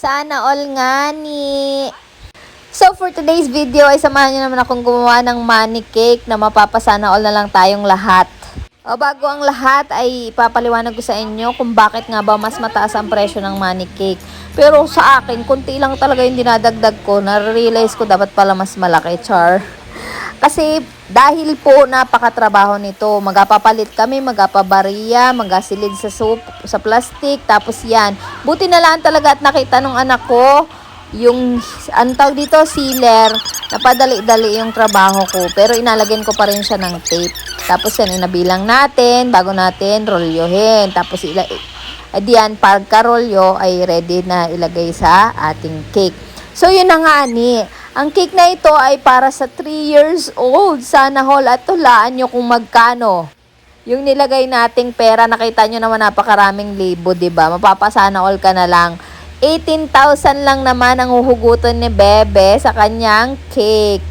Sana all nga ni. So for today's video ay samahan nyo naman akong gumawa ng money cake na mapapasana all na lang tayong lahat. O bago ang lahat ay ipapaliwanag ko sa inyo kung bakit nga ba mas mataas ang presyo ng money cake. Pero sa akin, kunti lang talaga yung dinadagdag ko. Na-realize ko dapat pala mas malaki, char. Kasi dahil po napakatrabaho nito, magapapalit kami, magapabariya, magasilid sa soup, sa plastic, tapos yan. Buti na lang talaga at nakita nung anak ko, yung, ang tawag dito, sealer, napadali-dali yung trabaho ko. Pero inalagyan ko pa rin siya ng tape. Tapos yan, inabilang natin, bago natin rolyohin. Tapos diyan, pagka-rolyo ay ready na ilagay sa ating cake. So yun na nga ni. Ang cake na ito ay para sa 3 years old. Sana all at tulaan nyo kung magkano. Yung nilagay nating pera, nakita nyo naman napakaraming libo, diba? Mapapasana all ka na lang. 18,000 lang naman ang huhugutan ni Bebe sa kanyang cake.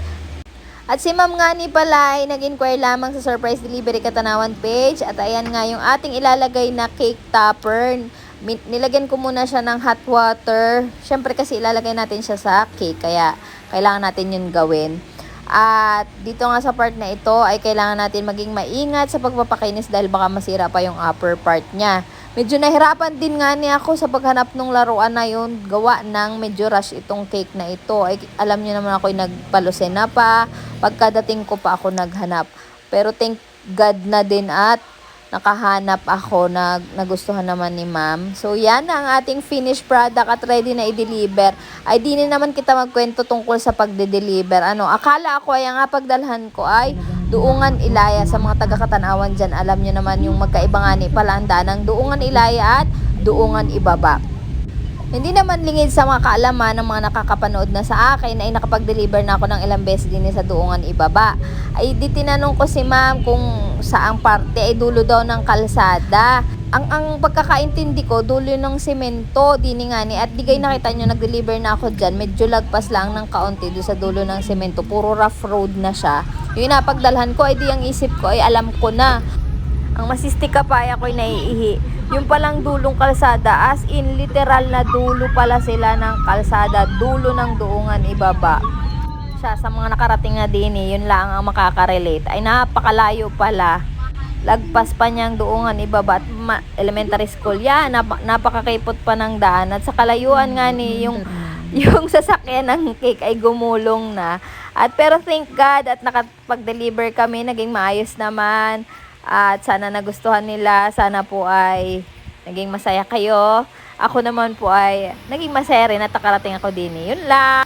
At si Ma'am nga ni pala ay nag-inquire lamang sa Surprise Delivery Katanawan page. At ayan nga yung ating ilalagay na cake topper. Nilagyan ko muna siya ng hot water. Siyempre kasi ilalagay natin siya sa cake. Kaya kailangan natin yun gawin. At dito nga sa part na ito ay kailangan natin maging maingat sa pagpapakinis dahil baka masira pa yung upper part niya. Medyo nahirapan din nga niya ako sa paghanap ng laruan na yun. Gawa ng medyo rush itong cake na ito. Ay, alam niyo naman ako yung nagpalusena pa. Pagkadating ko pa ako naghanap. Pero thank God na din at nakahanap ako na nagustuhan naman ni Ma'am. So yan ang ating finished product at ready na i-deliver. Ay di na naman kita magkwento tungkol sa pagde-deliver. Akala ako ay ang pagdalhan ko ay Duungan Ilaya. Sa mga taga-Katanawan dyan, alam nyo naman yung magkaiba nga ni pala ang daan ng Duungan Ilaya at Duungan Ibaba. Hindi naman lingid sa mga kaalaman ng mga nakakapanood na sa akin ay nakapag-deliver na ako ng ilang beses din sa Duungan Ibaba. Ay di tinanong ko si Ma'am kung saang parte ay dulo daw ng kalsada. Ang pagkakaintindi ko, dulo ng semento, dini nga ni. At di kayo nakita nyo, nag-deliver na ako dyan. Medyo lagpas lang ng kaunti doon sa dulo ng semento. Puro rough road na siya. Yung napagdalhan ko, ay di ang isip ko ay alam ko na. Ang masistika pa ay ako'y naiihi. Yung palang dulong kalsada, as in literal na dulo pala sila ng kalsada. Dulo ng Duungan Ibaba. Siya, sa mga nakarating na din yun lang ang makakarelate. Ay napakalayo pala. Lagpas pa niyang Duungan Ibaba at elementary school. Yan, napakakipot pa ng daan. At sa kalayuan nga ni yung sasakyan ng cake ay gumulong na. At pero thank God at nakapag-deliver kami, naging maayos naman. At sana nagustuhan nila, sana po ay naging masaya kayo. Ako naman po ay naging masaya rin at nakarating ako din. Yun lang.